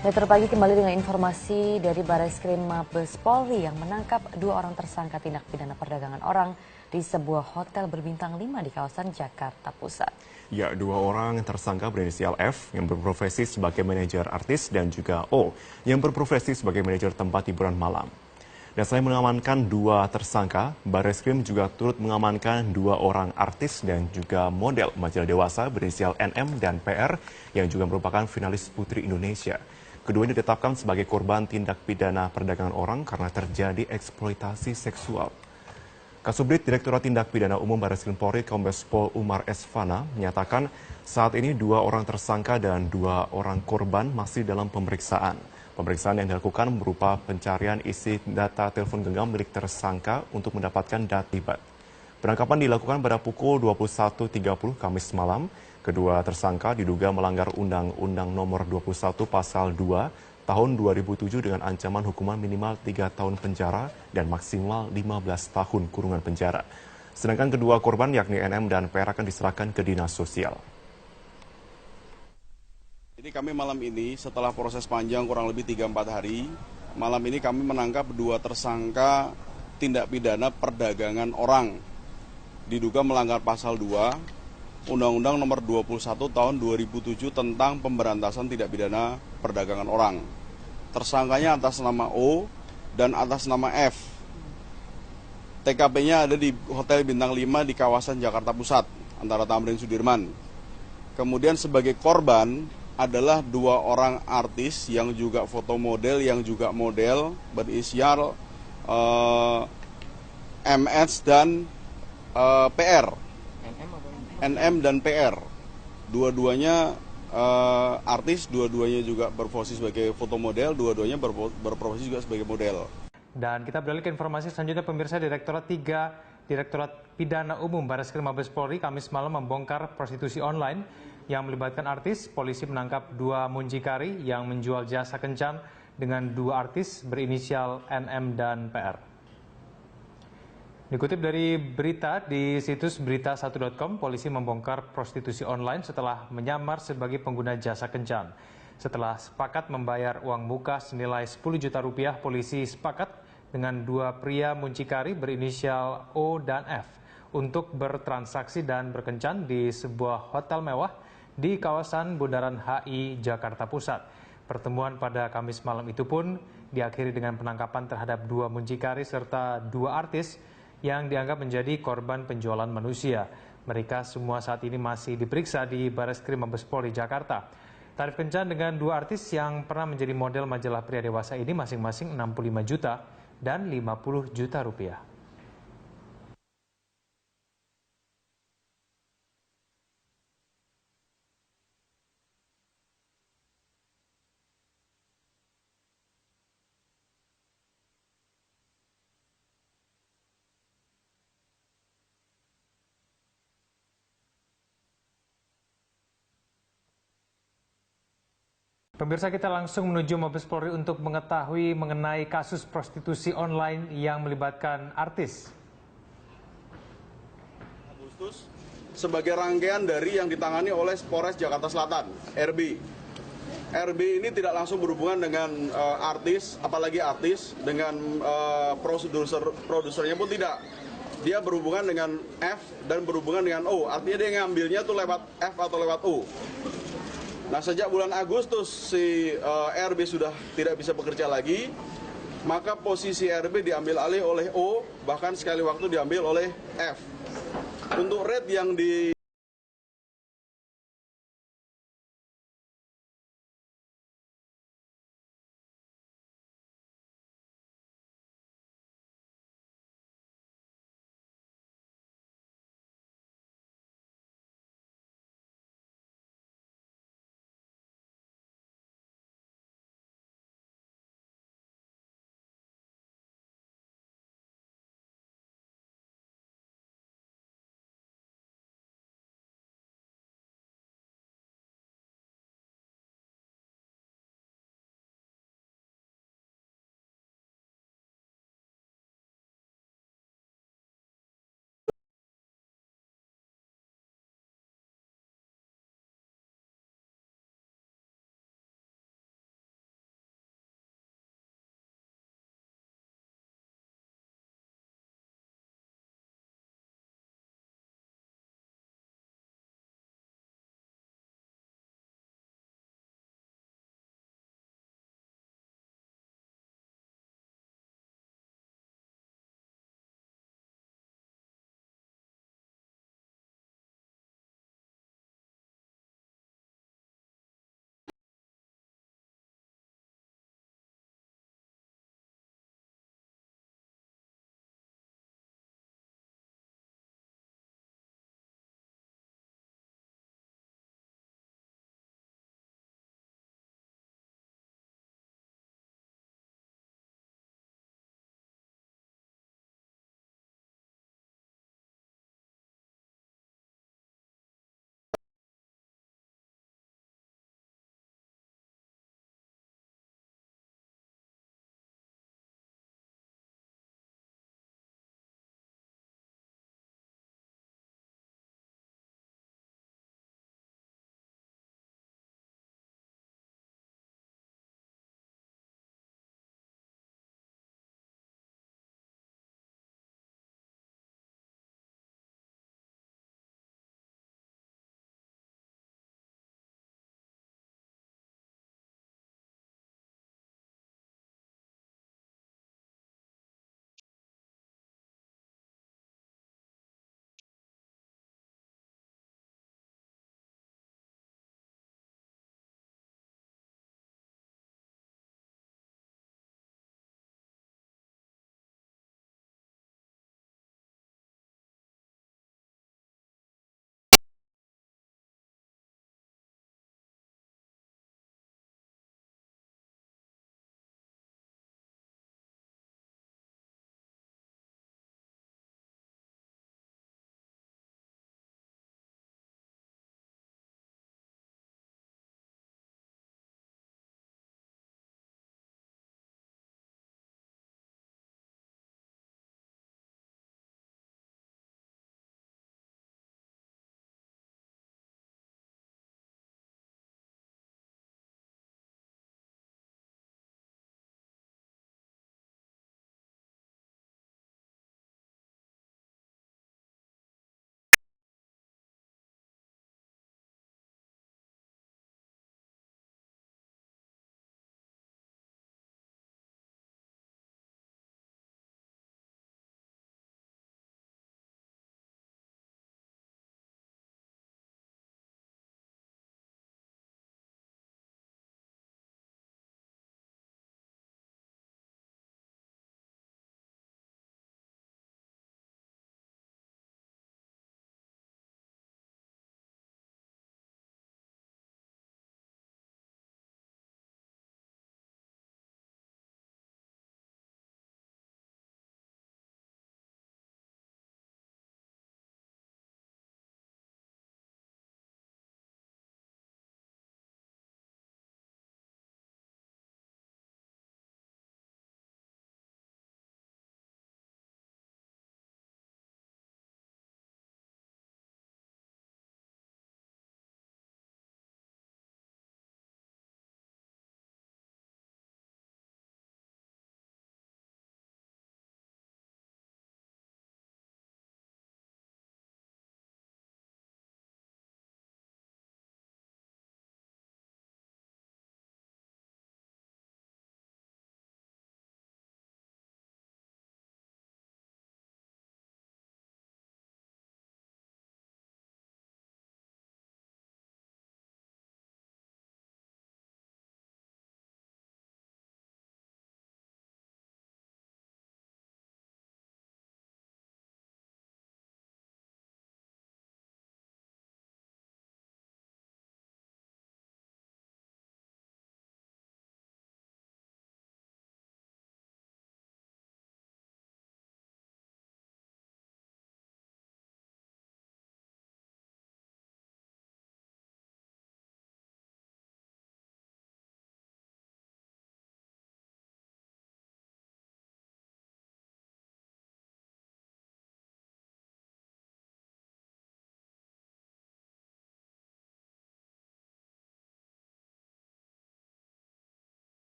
Metro Pagi kembali dengan informasi dari Barreskrim Mabes Polri yang menangkap 2 orang tersangka tindak pidana perdagangan orang di sebuah hotel berbintang 5 di kawasan Jakarta Pusat. Ya, 2 orang tersangka berinisial F yang berprofesi sebagai manajer artis dan juga O yang berprofesi sebagai manajer tempat hiburan malam. Dan selain mengamankan 2 tersangka, Barreskrim juga turut mengamankan 2 orang artis dan juga model majalah dewasa berinisial NM dan PR yang juga merupakan finalis Putri Indonesia. Keduanya ditetapkan sebagai korban tindak pidana perdagangan orang karena terjadi eksploitasi seksual. Kasubdit Direktorat Tindak Pidana Umum Barreskrim Polri Kombes Pol Umar Esfana menyatakan saat ini 2 orang tersangka dan 2 orang korban masih dalam pemeriksaan. Pemeriksaan yang dilakukan berupa pencarian isi data telepon genggam milik tersangka untuk mendapatkan data terlibat. Penangkapan dilakukan pada pukul 21.30 Kamis malam. Kedua tersangka diduga melanggar Undang-Undang Nomor 21 Pasal 2 Tahun 2007 dengan ancaman hukuman minimal 3 tahun penjara dan maksimal 15 tahun kurungan penjara. Sedangkan kedua korban yakni NM dan PR akan diserahkan ke Dinas Sosial. Jadi kami malam ini setelah proses panjang kurang lebih 3-4 hari, malam ini kami menangkap 2 tersangka tindak pidana perdagangan orang. Diduga melanggar pasal 2 Undang-Undang Nomor 21 Tahun 2007 tentang pemberantasan tindak pidana perdagangan orang. Tersangkanya atas nama O dan atas nama F. TKP-nya ada di Hotel Bintang 5 di kawasan Jakarta Pusat, antara Tamrin Sudirman. Kemudian sebagai korban adalah 2 orang artis yang juga foto model, yang juga model, berinisial MS dan PR. NM dan PR. Dua-duanya artis, dua-duanya juga berprofesi sebagai foto model, dua-duanya berprofesi juga sebagai model. Dan kita beralih ke informasi selanjutnya, pemirsa. Direktorat Pidana Umum Barreskrim Mabes Polri Kamis malam membongkar prostitusi online yang melibatkan artis. Polisi menangkap 2 muncikari yang menjual jasa kencan dengan 2 artis berinisial NM dan PR. Dikutip dari berita di situs berita1.com, polisi membongkar prostitusi online setelah menyamar sebagai pengguna jasa kencan. Setelah sepakat membayar uang muka senilai 10 juta rupiah, polisi sepakat dengan 2 pria muncikari berinisial O dan F untuk bertransaksi dan berkencan di sebuah hotel mewah di kawasan Bundaran HI Jakarta Pusat. Pertemuan pada Kamis malam itu pun diakhiri dengan penangkapan terhadap 2 muncikari serta 2 artis yang dianggap menjadi korban penjualan manusia. Mereka semua saat ini masih diperiksa di Barreskrim Mabes Polri Jakarta. Tarif kencan dengan 2 artis yang pernah menjadi model majalah pria dewasa ini masing-masing 65 juta dan 50 juta rupiah. Pemirsa, kita langsung menuju Mabes Polri untuk mengetahui mengenai kasus prostitusi online yang melibatkan artis. Agustus sebagai rangkaian dari yang ditangani oleh Polres Jakarta Selatan, RB. RB ini tidak langsung berhubungan dengan artis, apalagi artis, dengan produsernya pun tidak. Dia berhubungan dengan F dan berhubungan dengan O, artinya dia ngambilnya tuh lewat F atau lewat O. Nah, sejak bulan Agustus si RB sudah tidak bisa bekerja lagi, maka posisi RB diambil alih oleh O, bahkan sekali waktu diambil oleh F. Untuk rate yang di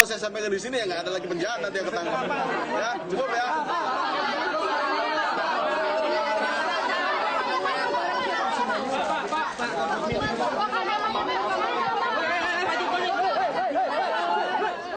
saya sampaikan di sini ya nggak ada lagi penjahat nanti yang ketangkap. Ya, cukup ya.